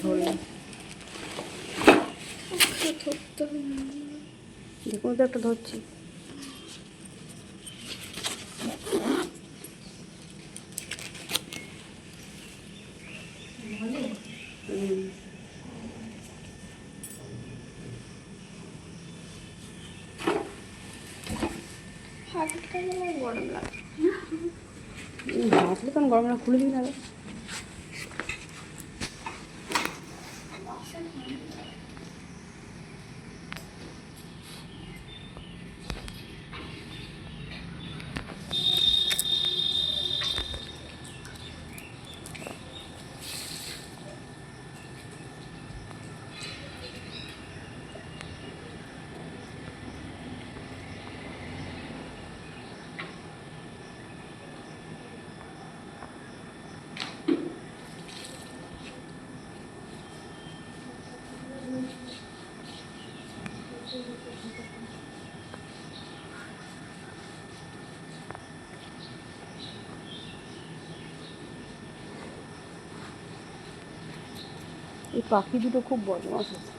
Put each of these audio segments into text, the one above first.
ধরে দেখুন তো একটা ধরছি। গরম লাগে, হাতলে তখন গরম লাগে, খুলে দিবি না। এই পাখি দুটো খুব বদমাশ আছে।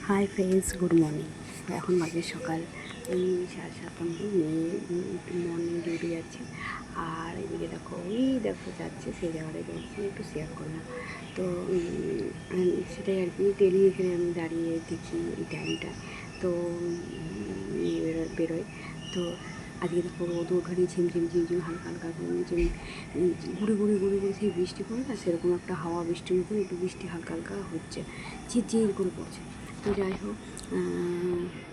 Hi friends, good morning. এখন বাজে সকাল 7:30 মেয়ে একটু মর্নিং ডিউটি যাচ্ছে। আর এদিকে দেখো, দেখো যাচ্ছে, সেই জায়গাটায় যাচ্ছে, একটু শেয়ার করলাম। তো সেটাই আর কি, ডেলি এখানে আমি দাঁড়িয়ে দেখি এই টাইমটা। তো বেরোয়। তো আজকে দেখো রোদ ওঠানি, ঝিমঝিম ঝিমঝিম হালকা হালকা করে ঘুরে ঘুরে ঘুরে ঘুরে সেই বৃষ্টি পড়ে না, সেরকম একটা হাওয়া বৃষ্টির মতন একটু বৃষ্টি হালকা হালকা হচ্ছে, ঝিরঝির করে পড়ছে। তো যাই হোক,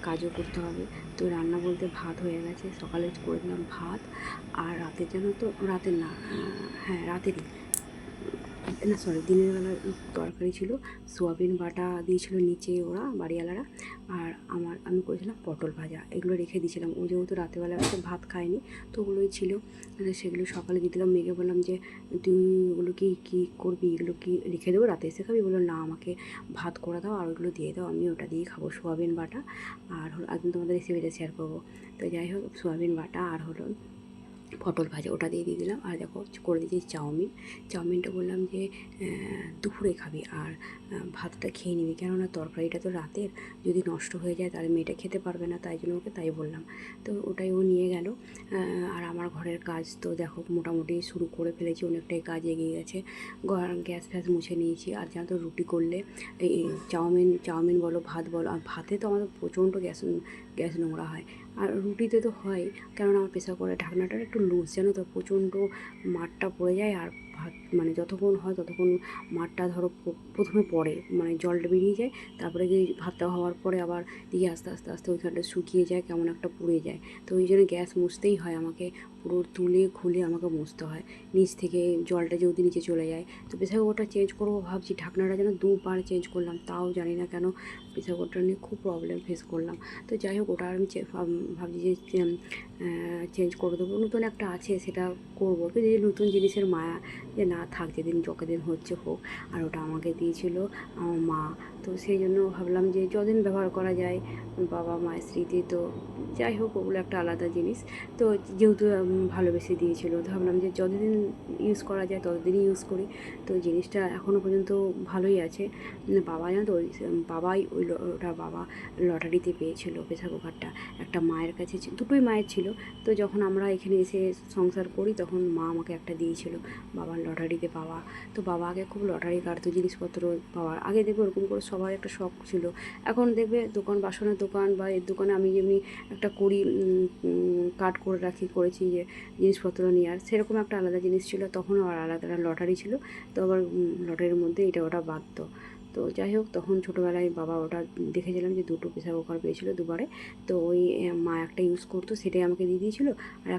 কাজও করতে হবে। তো রান্না বলতে ভাত হয়ে গেছে, সকালে করে দিলাম ভাত। আর রাতের জন্য তো রাতের না, হ্যাঁ রাতেরই, না সরি, দিনের বেলা তরকারি ছিল, সোয়াবিন বাটা দিয়েছিল নিচে ওরা বাড়িওয়ালারা। আর আমি করেছিলাম পটল ভাজা, এগুলো রেখে দিয়েছিলাম। ও যেহেতু রাতেরবেলা ভাত খায়নি, তো ওগুলোই ছিল, সেগুলো সকালে দিয়ে দিলাম। মেয়েকে বললাম যে তুই ওগুলো কী করবি, এগুলো কি রেখে দেবো, রাতে এসে খাবি? বললো না, আমাকে ভাত করে দাও আর ওগুলো দিয়ে দাও, আমি ওটা দিয়েই খাবো, সোয়াবিন বাটা। আর হলো একদিন তোমাদের রেসিপিটা শেয়ার করবো। তো যাই হোক, সোয়াবিন বাটা আর হলো পটল ভাজা, ওটা দিয়ে দিলাম। আর দেখো করে দিয়েছি চাউমিনটা বললাম যে দুপুরে খাবি আর ভাতটা খেয়ে নিবি, কেননা তরকারিটা তো রাতের, যদি নষ্ট হয়ে যায় তাহলে মেয়েটা খেতে পারবে না, তাই জন্য ওকে তাই বললাম। তো ওটাই ও নিয়ে গেল। আর আমার ঘরের কাজ তো দেখো মোটামুটি শুরু করে ফেলেছি, অনেকটাই কাজ এগিয়ে গেছে। গ্যাস ফ্যাস মুছে নিয়েছি। আর জানো তো, রুটি করলে এই চাউমিন বলো, ভাত বলো, আর ভাতে তো আমাদের প্রচণ্ড গ্যাস নোংরা হয়। আর রুটিতে তো হয়, কেননা আমার প্রেসার কুকারের ঢাকনাটা একটু লুজ, জানো তো, প্রচণ্ড মাঠটা পড়ে যায়। আর ভাত মানে যতক্ষণ হয় ততক্ষণ মাঠটা ধরো প্রথমে পড়ে, মানে জলটা বেরিয়ে যায়, তারপরে গিয়ে ভাতটা হওয়ার পরে আবার দিয়ে আস্তে আস্তে আস্তে ওইখানটা শুকিয়ে যায়, কেমন একটা পুড়ে যায়। তো ওই জন্য গ্যাস মুছতেই হয় আমাকে, পুরো তুলে খুলে আমাকে মুছতে হয় নিচ থেকে, জলটা যেহেতু নিচে চলে যায়। তো প্রেসার কুকারটা চেঞ্জ করবো ভাবছি, ঢাকনাটা যেন 2 বার চেঞ্জ করলাম, তাও জানি না কেন প্রেসার কুকারটা নিয়ে খুব প্রবলেম ফেস করলাম। তো যাই হোক, ওটা আমি ভাবছি যে চেঞ্জ করে দেবো। নতুন একটা আছে, সেটা করবো, কিন্তু এই নতুন জিনিসের মায়া, যে না থাক, যেদিন যতদিন হচ্ছে হোক। আর ওটা আমাকে দিয়েছিল আমার মা। তো সেই জন্য ভাবলাম যে যতদিন ব্যবহার করা যায়, বাবা মায়ের স্মৃতি, তো যাই হোক, ওগুলো একটা আলাদা জিনিস। তো যেহেতু ভালোবেসে দিয়েছিল, তো ভাবলাম যে যতদিন ইউজ করা যায় ততদিনই ইউজ করি। তো জিনিসটা এখনও পর্যন্ত ভালোই আছে। বাবা জানো তো, ওটা বাবা লটারিতে পেয়েছিল প্রেসার কুকারটা। একটা মায়ের কাছে দুটোই মায়ের ছিল। তো যখন আমরা এখানে এসে সংসার করি, তখন মা আমাকে একটা দিয়েছিল, বাবা লটারিতে পাওয়া। তো বাবা আগে খুব লটারি কাটতো জিনিসপত্র পাওয়ার। আগে দেখবে ওরকম করে সবার একটা শখ ছিল। এখন দেখবে দোকান, বাসনের দোকান বা এর দোকানে আমি যেমনি একটা করি, কার্ড করে করেছি যে জিনিসপত্র নেওয়ার, সেরকম একটা আলাদা জিনিস ছিল। তখনও আর আলাদা লটারি ছিল। তো আবার লটারির মধ্যে এটা ওটা বাঁধতো। তো যাই হোক, তখন ছোটোবেলায় বাবা ওটা দেখেছিলাম যে 2টো প্রেসার কুকার পেয়েছিলো দুবারে। তো ওই মা একটা ইউজ করতো, সেটাই আমাকে দিয়ে দিয়েছিলো। আর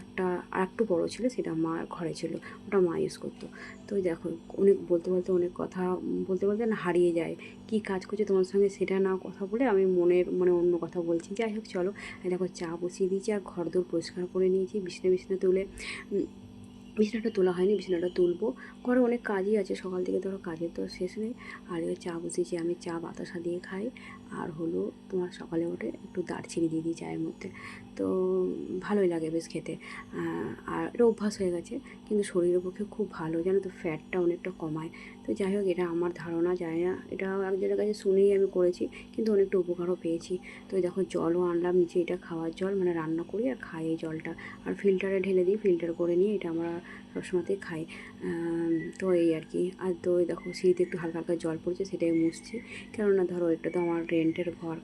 একটু বড়ো ছিল, সেটা মার ঘরে ছিল, ওটা মা ইউজ করতো। তো দেখো, অনেক বলতে বলতে অনেক কথা বলতে বলতে না হারিয়ে যায়। কী কাজ করছে তোমার সঙ্গে সেটা না কথা বলে আমি মনে অন্য কথা বলছি। যাই হোক চলো, দেখো চা বসিয়ে দিয়েছি আর ঘরদোর পরিষ্কার করে নিয়েছি। বিছনা তুলে বিছানাটা তোলা হয়নি, বিছানাটা তুলবো। ঘরে অনেক কাজই আছে, সকাল থেকে ধরো কাজের তো শেষ নেই। আর চা বসিয়েছি, আমি চা বাতাসা দিয়ে খাই। আর হলো তোমার সকালে উঠে একটু দারচিনি দিয়ে দিই চায়ের মধ্যে। তো ভালোই লাগে বেশ খেতে। আর এটা অভ্যাস হয়ে গেছে, কিন্তু শরীরের পক্ষে খুব ভালো, জানো তো, ফ্যাটটা অনেকটা কমায়। তো যাই হোক, এটা আমার ধারণা, যায় না, এটা একজনের কাছে শুনেই আমি করেছি, কিন্তু অনেকটা উপকারও পেয়েছি। তো দেখো জলও আনলাম নিচে, এটা খাওয়ার জল, মানে রান্না করি আর খাই এই জলটা। আর ফিল্টারে ঢেলে দিই, ফিল্টার করে নিয়ে এটা আমরা সবসময়তেই খাই। তো এই আর কি। আর তো এই দেখো সিঁড়িতে একটু হালকা হালকা জল পড়ছে, সেটাই মুছছি। কেননা ধরো এটা তো আমার রেন্টের ঘর,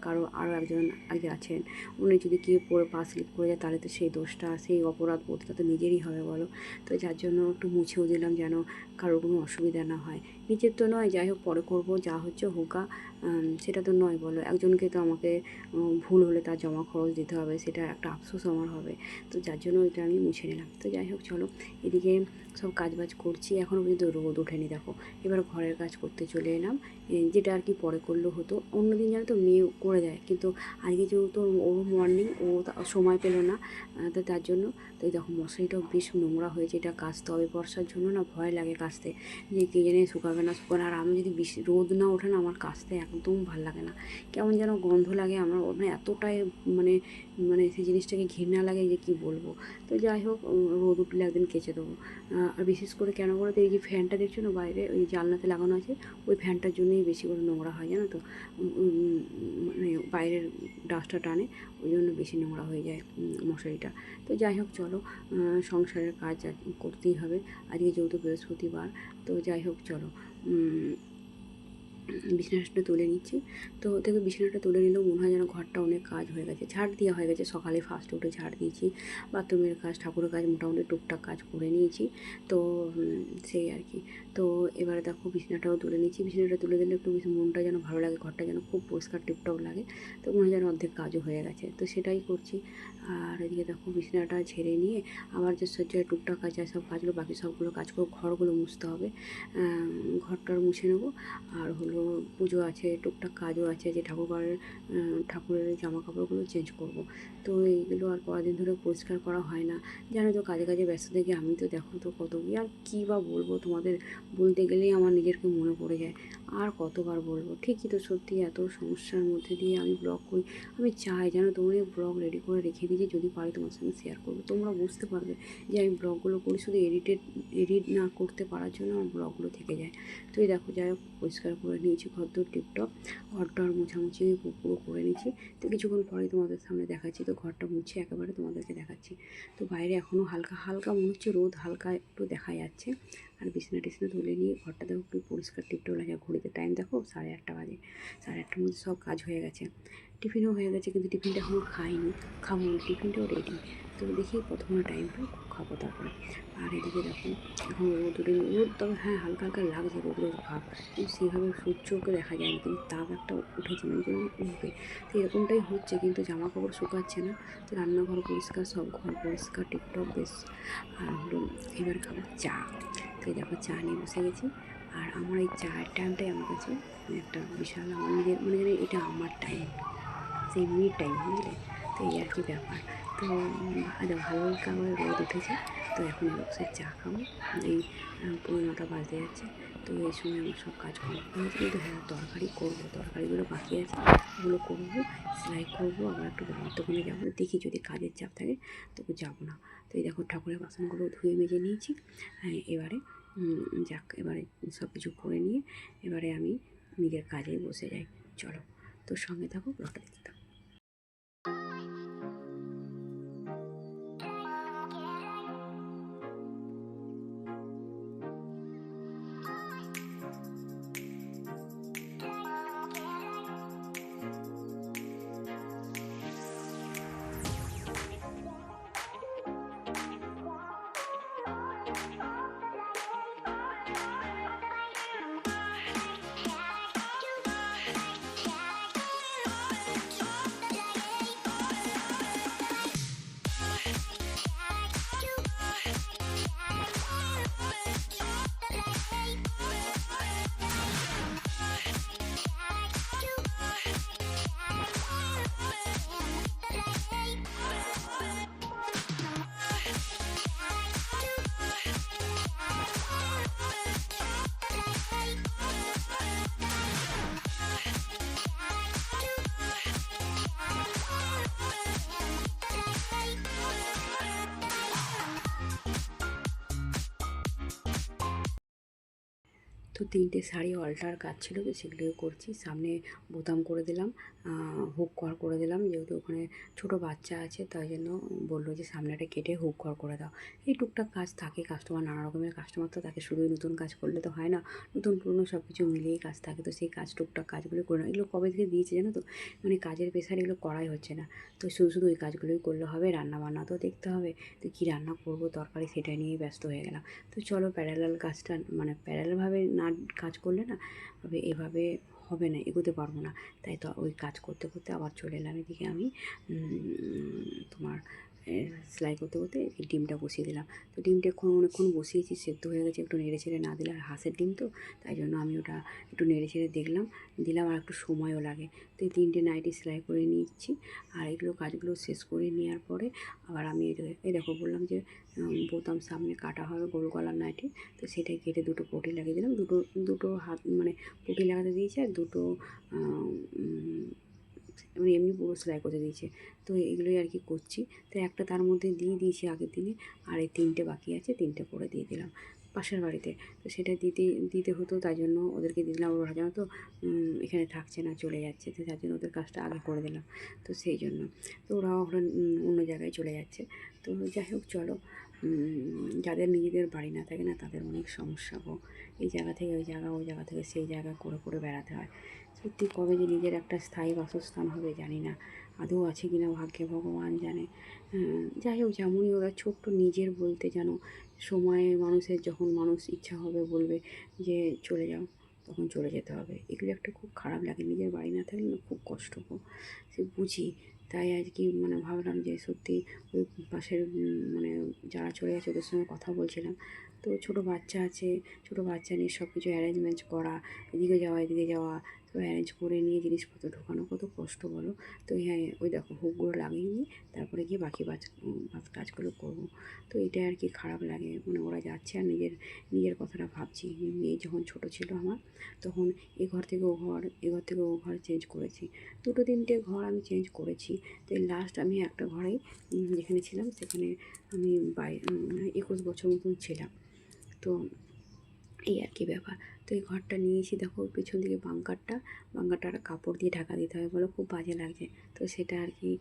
আরও একজন আগে আছেন, উনি যদি কেউ পড়ে পা স্লিপ করে যায় তাহলে তো সেই দোষটা, সেই অপরাধ বোধটা তো নিজেরই হবে বলো। তো যার জন্য একটু মুছেও দিলাম, যেন কারোর কোনো অসুবিধা না হয়। নিজের তো নয়, যাই হোক পরে করবো, যা হচ্ছে হোক। সেটা তো নয় বলো, একজনকে তো আমাকে ভুল হলে তার জমা খরচ দিতে হবে, সেটা একটা আফসোস আমার হবে। তো যার জন্য এটা আমি মুছে নিলাম। তো যাই হোক চলো, এদিকে সব কাজবাজ করছি, এখনও পর্যন্ত রোদ ওঠেনি দেখো। এবার ঘরের কাজ করতে চলে এলাম, যেটা আর কি পরে করলেও হতো। অন্যদিন জানো তো মেয়ে করে দেয়, কিন্তু আজকে যেহেতু ওর মর্নিং, ও সময় পেলো না, তো তার জন্য। তো এই দেখো মশারিটাও বেশ নোংরা হয়েছে, এটা কাচতে হবে। বর্ষার জন্য না ভয় লাগে কাচতে, যে কে জানে শুকাবে না শুকাবে না। আর আমি যদি বেশি রোদ না ওঠে না, আমার কাচতে একদম ভালো লাগে না, কেমন যেন গন্ধ লাগে আমার, মানে এতটাই মানে মানে সেই জিনিসটাকে ঘৃণা লাগে যে কী বলবো। তো যাই হোক, রোদ উঠলে একদিন কেচে দেবো। আর বিশেষ করে কেন বলো তো, এই যে ফ্যানটা দেখছো না বাইরে, ওই জানলাতে লাগানো আছে, ওই ফ্যানটার জন্যই বেশি করে নোংরা হয়, জানো তো। মানে বাইরের ডাস্টটা টানে, ওই জন্য বেশি নোংরা হয়ে যায় মশারিটা। তো যাই হোক চলো, সংসারের কাজ করতেই হবে। আজকে যেহেতু বৃহস্পতিবার, তো যাই হোক চলো, বিছানাটা তুলে নিচ্ছি। তো দেখবে বিছানাটা তুলে নিলেও মনে হয় যেন ঘরটা অনেক কাজ হয়ে গেছে, ঝাড় দেওয়া হয়ে গেছে। সকালে ফার্স্ট উঠে ঝাড় দিয়েছি, বাথরুমের কাজ, ঠাকুরের কাজ, মোটামুটি টুকটাক কাজ করে নিয়েছি। তো সেই আর কি। তো এবারে দেখো বিছানাটাও তুলে নিচ্ছি। বিছানাটা তুলে দিলে একটু বেশি মনটা যেন ভালো লাগে, ঘরটা যেন খুব পরিষ্কার টিপটপ লাগে। তো মনে হয় যেন অর্ধেক কাজও হয়ে গেছে, তো সেটাই করছি। আর এদিকে দেখো বিছানাটা ঝেড়ে নিয়ে আবার যে সজ্জায় টুকটাক কাজ আছে সব কাজগুলো, বাকি সবগুলো কাজ করে ঘরগুলো মুছতে হবে। ঘরটার মুছে নেবো। আর হলো পুজো আছে, টুকটাক কাজও আছে, যে ঠাকুরের জামা কাপড়গুলো চেঞ্জ করব। তো এইগুলো আর কদিন ধরে পরিষ্কার করা হয় না, জানো তো, কাজে কাজে ব্যস্ত থেকে আমি তো দেখো তো কত আর কী বা বলবো তোমাদের, বলতে গেলেই আমার নিজেরকে মনে পড়ে যায়। আর কতবার বলবো, ঠিকই তো, সত্যি এত সমস্যার মধ্যে দিয়ে আমি ব্লগ করি। আমি চাই জানো তো, অনেক ব্লগ রেডি করে রেখে দিয়েছি, যদি পারি তোমার সঙ্গে শেয়ার করবো, তোমরা বুঝতে পারবে যে আমি ব্লগগুলো করি শুধু এডিট না করতে পারার জন্য আমার ব্লগগুলো থেকে যায়। তো এই দেখো, যাই হোক পরিষ্কার করে নিয়েছি ঘরদোর টিপটপ, ঘরটার মোছামুছি পুরো করে নিয়েছি। তো কিছুক্ষণ পরেই তোমাদের সামনে দেখাচ্ছি, তো ঘরটা মুছে একেবারে তোমাদেরকে দেখাচ্ছি। তো বাইরে এখনও হালকা হালকা মনে হচ্ছে রোদ, হালকা একটু দেখা যাচ্ছে। আর বিছানা টিছানা তুলে নিয়ে ঘরটা দেখো একটু পরিষ্কার টিপটপ লাগে। ঘড়িতে টাইম দেখো 8:30 বাজে, 8:30টার মধ্যে সব কাজ হয়ে গেছে। টিফিনও হয়ে গেছে, কিন্তু টিফিনটা এখনও খাইনি, খাবো, টিফিনটাও রেডি। তো দেখি কতক্ষণ টাইম পাই খাবো তারপরে। আর এদিকে দেখো এখন রোদ উঠে, রোদ তবে হ্যাঁ হালকা হালকা লাগছে, রোদের ভাব, কিন্তু সেইভাবে সূর্যকে দেখা যায়নি, কিন্তু তাপ একটা উঠেছে, মনে হচ্ছে উঠবে। তো এরকমটাই হচ্ছে, কিন্তু জামা কাপড় শুকাচ্ছে না। তো রান্নাঘর পরিষ্কার, সব ঘর পরিষ্কার টিপটপ বেশ। আর হলো এবার খাবো চা। তো এই দেখো চা নিয়ে বসে গেছি। আর আমার এই চায়ের টাইমটাই আমার কাছে একটা বিশাল, আমার নিজের মানে যেন এটা আমার টাইম, সেই মি টাইম, বুঝলে। তো এই আর কি ব্যাপার। তো হালকা করে রোদ উঠেছে। তো এখন বসে চা খাবো। এই 9:30 বাজতে যাচ্ছে। তো এই সময় আমার সব কাজ কমপ্লিট হয়েছে, কিন্তু হ্যাঁ তরকারি করবো, তরকারিগুলো বাকি আছে, ওগুলো করবো। সেলাই করবো, আবার একটু বাবার দোকানে যাবো, দেখি যদি কাজের চাপ থাকে তবু যাবো না। তো এই দেখো ঠাকুরের বাসনগুলো ধুয়ে মেজে নিয়েছি। হ্যাঁ এবারে যাক, এবারে সব কিছু করে নিয়ে এবারে আমি নিজের কাজে বসে যাই। চলো, তোর সঙ্গে থাকো, ব্লগটা দেখতে থাকো। তো 3টে শাড়ি অল্টার কাজ ছিল, তো সেগুলো করছি। সামনে বোতাম করে দিলাম, হুক ঘর করে দিলাম, যেহেতু ওখানে ছোটো বাচ্চা আছে তাই জন্য বললো যে সামনেটা কেটে হুক ঘর করে দাও। এই টুকটাক কাজ থাকে, কাস্টমার নানা রকমের কাস্টমার তো তাকে শুধুই নতুন কাজ করলে তো হয় না, নতুন পুরনো সব কিছু মিলিয়েই কাজ থাকে। তো সেই কাজ টুকটাক কাজগুলো করে না, এগুলো কবে থেকে দিয়েছে জানো তো, মানে কাজের প্রেশার এগুলো করাই হচ্ছে না। তো শুধু শুধু ওই কাজগুলোই করলে হবে, রান্না বান্না তো দেখতে হবে। তো কী রান্না করবো তরকারি সেটা নিয়েই ব্যস্ত হয়ে গেলাম। তো চলো প্যারালাল কাজটা, মানে প্যারালালভাবে না কাজ করলে না এভাবে হবে না, এগোতে পারবো না। তাই তো ওই কাজ করতে করতে আবার চলে এলাম এদিকে আমি তোমার সেলাই করতে করতে এই ডিমটা বসিয়ে দিলাম। তো ডিমটা অনেকক্ষণ বসিয়েছি, সেদ্ধ হয়ে গেছে, একটু নেড়ে ছেড়ে না দিলে, আর হাঁসের ডিম তো তাই জন্য আমি ওটা একটু নেড়ে ছেড়ে দিলাম, আর একটু সময়ও লাগে। তো এই 3টে নাইটি সেলাই করে নিচ্ছি, আর এগুলো কাজগুলো শেষ করে নেওয়ার পরে আবার আমি এই দেখো বললাম যে বোতাম সামনে কাটা হবে গোল গলার নাইটি, তো সেটাই কেটে দুটো পটি লাগিয়ে দিলাম, দুটো হাত মানে পটি লাগাতে দিয়েছি, আর দুটো মানে এমনি পুরো সেলাই করে দিয়েছে। তো এগুলোই আর কি করছি। তো একটা তার মধ্যে দিয়ে দিয়েছি আগের দিনে, আর এই 3টে বাকি আছে, 3টে করে দিয়ে দিলাম পাশের বাড়িতে। তো সেটা দিতে হতো, তাই জন্য ওদেরকে দিলাম। ওরা জানো তো এখানে থাকছে না, চলে যাচ্ছে, তো তার জন্য ওদের কাজটা আগে করে দিলাম। তো সেই জন্য তো ওরাও ওরা অন্য জায়গায় চলে যাচ্ছে। তো যাই হোক চলো, যাদের নিজেদের বাড়ি না থাকে না তাদের অনেক সমস্যা গো। এই জায়গা থেকে ওই জায়গা, ওই জায়গা থেকে সেই জায়গা করে করে বেড়াতে হয়। সত্যি কবে যে নিজের একটা স্থায়ী বাসস্থান হবে জানি না, আদৌ আছে কি না ভাগ্যে ভগবান জানে। যাই হোক, যেমনই ওরা ছোট্ট নিজের বলতে যেন সময়ে মানুষের যখন মানুষ ইচ্ছা হবে বলবে যে চলে যাও, তখন চলে যেতে হবে। এগুলো একটা খুব খারাপ লাগে, নিজের বাড়ি না থাকলে না খুব কষ্ট গো, সে বুঝি। তাই আর কি মানে ভাবলাম যে সত্যি ওই পাশের মানে যারা চলে গেছে ওদের সঙ্গে কথা বলছিলাম। তো ছোটো বাচ্চা আছে, ছোটো বাচ্চা নিয়ে সব কিছু অ্যারেঞ্জমেন্ট করা, এদিকে যাওয়া এদিকে যাওয়া, তো অ্যারেঞ্জ করে নিয়ে জিনিসপত্র ঢোকানো কত কষ্ট বলো। তো হ্যাঁ, ওই দেখো হুকগুলো লাগিয়ে নিয়ে তারপরে গিয়ে বাকি কাজগুলো করবো। তো এটা আর কি খারাপ লাগে, মানে ওরা যাচ্ছে আর নিজের কথাটা ভাবছি। মেয়ে যখন ছোটো ছিল আমার, তখন এ ঘর থেকে ও ঘর, এ ঘর থেকে ও ঘর চেঞ্জ করেছি, 2-3টে ঘর আমি চেঞ্জ করেছি। তো লাস্ট আমি একটা ঘরেই যেখানে ছিলাম সেখানে আমি 21 বছর মতন ছিলাম। তো এই আর কি ব্যাপার। তো এই ঘরটা নিয়েছি, দেখো পেছন দিকে বাঙ্কারটা একটা কাপড় দিয়ে ঢাকা দিতে হবে, বলো খুব বাজে লাগছে। তো সেটা আর কি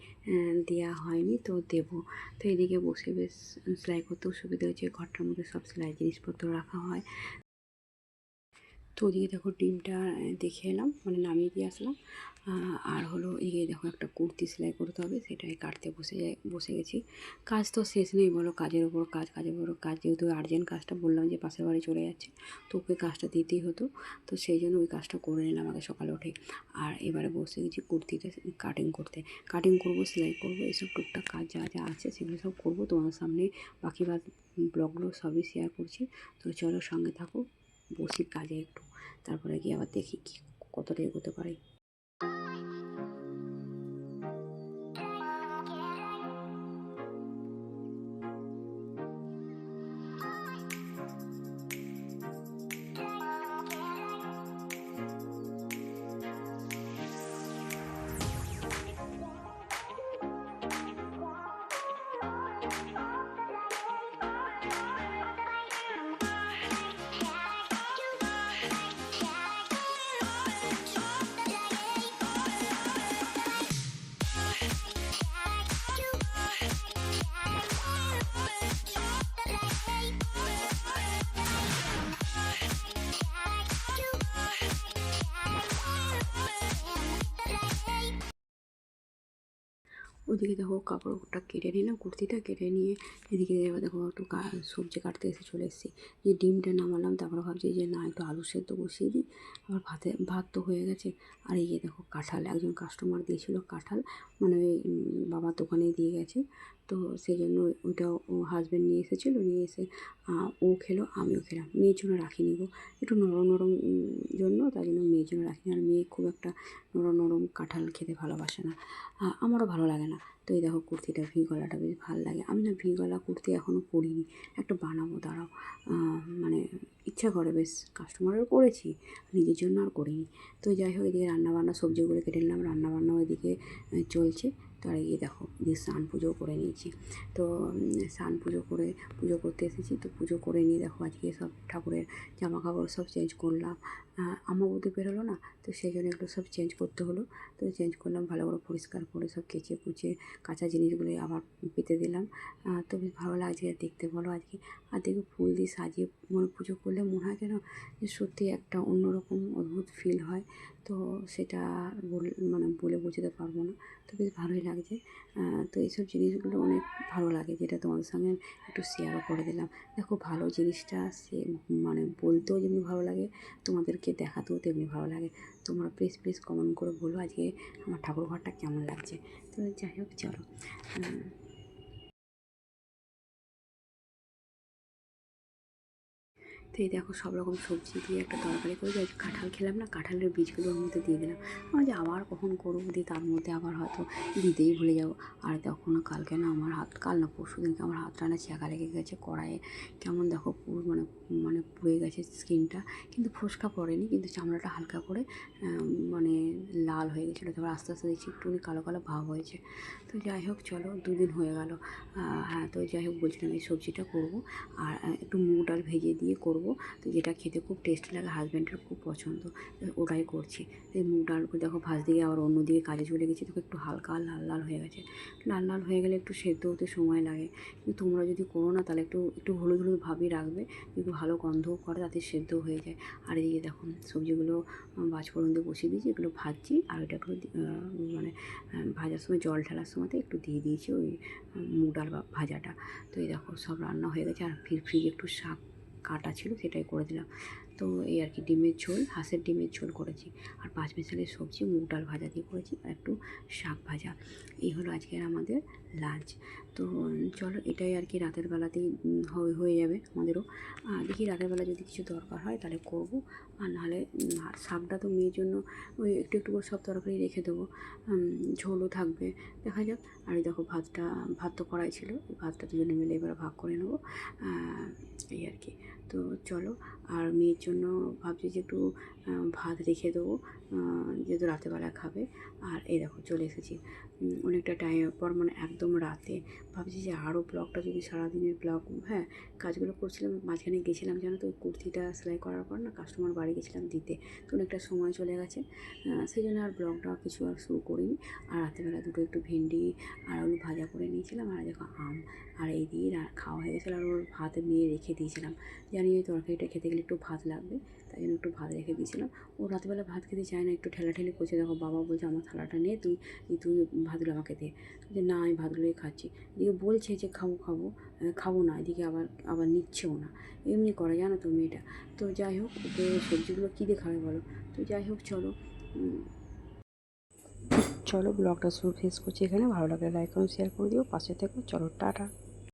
দেওয়া হয়নি, তো দেবো। তো এদিকে বসে বেশ সেলাই করতেও সুবিধা হয়েছে, ঘরটার মধ্যে সব সেলাই জিনিসপত্র রাখা হয়। তো ওদিকে দেখো ডিমটা দেখে এলাম, মানে নামিয়ে দিয়ে আসলাম। আর হলো এদিকে দেখো একটা কুর্তি সেলাই করতে হবে, সেটাই কাটতে বসে গেছি। কাজ তো শেষ নেই বলো, কাজের ওপর কাজ, কাজের ওপর কাজ। যেহেতু আর্জেন্ট কাজটা বললাম যে পাশের বাড়ি চলে যাচ্ছে, তো ওকে কাজটা দিতেই হতো। তো সেই জন্য ওই কাজটা করে নিলাম আগে সকালে উঠে। আর এবারে বসে গেছি কুর্তিটা কাটিং করবো, সেলাই করবো, এইসব টুকটাক কাজ যা যা আছে সেগুলো সব করবো। তোমাদের সামনে বাকি ব্লগগুলো সবই শেয়ার করছি। তো চলো সঙ্গে থাকো, বসি কাজে একটু, তারপরে গিয়ে আবার দেখি কি কতটা এগোতে পারি। ওদিকে দেখো কাপড়টা কেটে নিলাম, কুর্তিটা কেটে নিয়ে এদিকে এবার দেখো একটু সবজি কাটতে চলে এসেছি। যে ডিমটা নামালাম, তারপরে ভাবছি যে না একটু আলু সেদ্ধ বসিয়ে দিই, আবার ভাত তো হয়ে গেছে। আর এই যে দেখো কাঁঠাল, একজন কাস্টমার দিয়েছিল কাঁঠাল, মানে ওই বাবার দোকানে দিয়ে গেছে। তো সেই জন্য ওইটাও ও হাজব্যান্ড নিয়ে এসেছিলো, নিয়ে এসে ও খেলো, আমিও খেলাম। মেয়ের জন্য রাখিনি গো, একটু নরম নরম জন্য, তাই জন্য মেয়ের জন্য রাখিনি। আর মেয়ে খুব একটা নরম নরম কাঁঠাল খেতে ভালোবাসে না, আমারও ভালো লাগে না। তো এই দেখো কুর্তিটা ভি গলাটা বেশ ভালো লাগে। আমি না ভি গলা কুর্তি এখনও পরিনি, একটা বানাবো দাঁড়াও। মানে ইচ্ছা করে বেশ, কাস্টমারেরও করেছি, নিজের জন্য আর করিনি। তো যাই হোক, এদিকে রান্নাবান্না সবজিগুলো কেটে নিলাম, রান্নাবান্নাও এদিকে চলছে। আর গিয়ে দেখো দিয়ে স্নান পুজো করে নিয়েছি। তো স্নান পুজো করে পুজো করতে এসেছি, তো পুজো করে নিয়ে দেখো আজকে সব ঠাকুরের জামা কাপড় সব চেঞ্জ করলাম। আমাবতী বেরোলো না, তো সেই জন্য একটু সব চেঞ্জ করতে হলো। তো চেঞ্জ করলাম, ভালো করে পরিষ্কার করে সব কেচে কুচে কাঁচা জিনিসগুলো আবার পেতে দিলাম। তো বেশ ভালো লাগছে দেখতে বলো আজকে। আর দেখো ফুল দিয়ে সাজিয়ে পুজো করলে মনে হয় যেন যে সত্যি একটা অন্যরকম অদ্ভুত ফিল হয়। তো সেটা বলে বোঝাতে পারবো না। তো বেশ ভালোই লাগছে। তো এইসব জিনিসগুলো অনেক ভালো লাগে, যেটা তোমাদের সঙ্গে একটু শেয়ারও করে দিলাম। দেখো ভালো জিনিসটা বলতেও যেমনি ভালো লাগে, তোমাদেরকে দেখাতেও তেমনি ভালো লাগে। তোমরা প্লিজ কমেন্ট করে বলো আজকে আমার ঠাকুর ঘরটা কেমন লাগছে। তো যাই হোক চলো। তো এই দেখো সব রকম সবজি দিয়ে একটা তরকারি করে দিয়েছি। কাঁঠাল খেলাম না, কাঁঠালের বীজগুলো ওর মধ্যে দিয়ে দিলাম। আমার যে আবার কখন করবো দিয়ে তার মধ্যে আবার হয়তো দিতেই ভুলে যাবো। আর দেখো না কালকে না আমার হাত, কাল না পরশু দিনকে আমার হাতটা না ছ্যাঁকা লেগে গেছে কড়াইয়ে। কেমন দেখো পুরো পুড়ে গেছে স্কিনটা, কিন্তু ফোস্কা পড়েনি, কিন্তু চামড়াটা হালকা করে মানে লাল হয়ে গেছিলো। তারপর আস্তে আস্তে দেখছি একটুখানি কালো কালো ভাব হয়েছে। তো যাই হোক চলো, 2 দিন হয়ে গেল। হ্যাঁ, তো যাই হোক বলছিলাম এই সবজিটা করবো আর একটু মুগ ডাল ভেজে দিয়ে করবো। তো যেটা খেতে খুব টেস্টি লাগে, হাজব্যান্ডের খুব পছন্দ, তো ওটাই করছি। এই মুগ ডালগুলো দেখো ভাজ দিয়ে আবার অন্যদিকে কাজে চলে গেছি। দেখো একটু হালকা লাল লাল হয়ে গেছে। লাল লাল হয়ে গেলে একটু সেদ্ধ হতে সময় লাগে, কিন্তু তোমরা যদি করো না তাহলে একটু হলুদ হলুদ ভাবই রাখবে, একটু ভালো গন্ধও করে, তাতে সেদ্ধ হয়ে যায়। আর এদিকে দেখো সবজিগুলো পাঁচফোড়ন দিয়ে বসিয়ে দিয়েছি, এগুলো ভাজছি। আর ওইটা একটু ভাজার সময় জল ঢালার সময়তে একটু দিয়ে দিয়েছি ওই মুগ ডাল ভাজাটা। তো এই দেখো সব রান্না হয়ে গেছে। আর ফ্রিজে একটু শাক কাটা ছিল, সেটাই করে দিলাম। তো এই আর কি ডিমের ঝোল, হাঁসের ডিমের ঝোল করেছি। আর 5 মিশালি সবজি মুগ ডাল ভাজা দিয়ে করেছি, আর একটু শাক ভাজা। এই হলো আজকের আমাদের লাঞ্চ। তো চলো এটাই আর কি রাতের বেলাতেই হয়ে যাবে আমাদেরও। দেখি রাতের বেলা যদি কিছু দরকার হয় তাহলে করবো, আর নাহলে শাকটা তো মেয়ের জন্য ওই একটু একটু করে সব তরকারি রেখে দেবো, ঝোলও থাকবে, দেখা যাক। আর এই দেখো ভাত তো করাই ছিল, ভাতটা দুজনে মিলে এবার ভাগ করে নেবো। এই আর কি। তো চলো, আর মেয়ের জন্য ভাবছি যে একটু ভাত রেখে দেবো, যেহেতু রাতেরবেলা খাবে। আর এই দেখো চলে এসেছি অনেকটা টাইম পর, একদম রাতে। ভাবছি যে আরও ব্লগটা যদি সারাদিনের ব্লগ, হ্যাঁ কাজগুলো করছিলাম, মাঝখানে গেছিলাম জানো তো, ওই কুর্তিটা সেলাই করার পর না কাস্টমার বাড়ি গেছিলাম দিতে, তো অনেকটা সময় চলে গেছে। সেই জন্য আর ব্লগটা কিছু আর শুরু করিনি। আর রাতেরবেলা দুটো একটু ভেন্ডি আর আলু ভাজা করে নিয়েছিলাম, আর দেখো আম, আর এই দিয়ে খাওয়া হয়ে গেছিলো। আর ওর ভাত নিয়ে রেখে দিয়েছিলাম, জানি ওই তরকারিটা খেতে গেলে একটু ভাত লাগবে, তাই জন্য একটু ভাত রেখে দিয়েছিলাম। ও রাতেরবেলা ভাত খেতে চায় না, একটু ঠেলাঠেলি করছে। দেখো বাবা বলছে আমার থালাটা নিয়ে তুই ভাতগুলো আমাকে দে। যে না আমি ভাতগুলোই খাচ্ছি। এদিকে বলছে যে খাবো না, এদিকে আবার নিচ্ছেও না। এমনি করে জানো তো মেয়েটা। তো যাই হোক, ওকে সবজিগুলো কী দিয়ে খাবে বলো। তো যাই হোক চলো ব্লগটা শেষ করছি এখানে। ভালো লাগলে লাইক করুন, শেয়ার করে দিও, পাশে থেকো। চলো টাটা।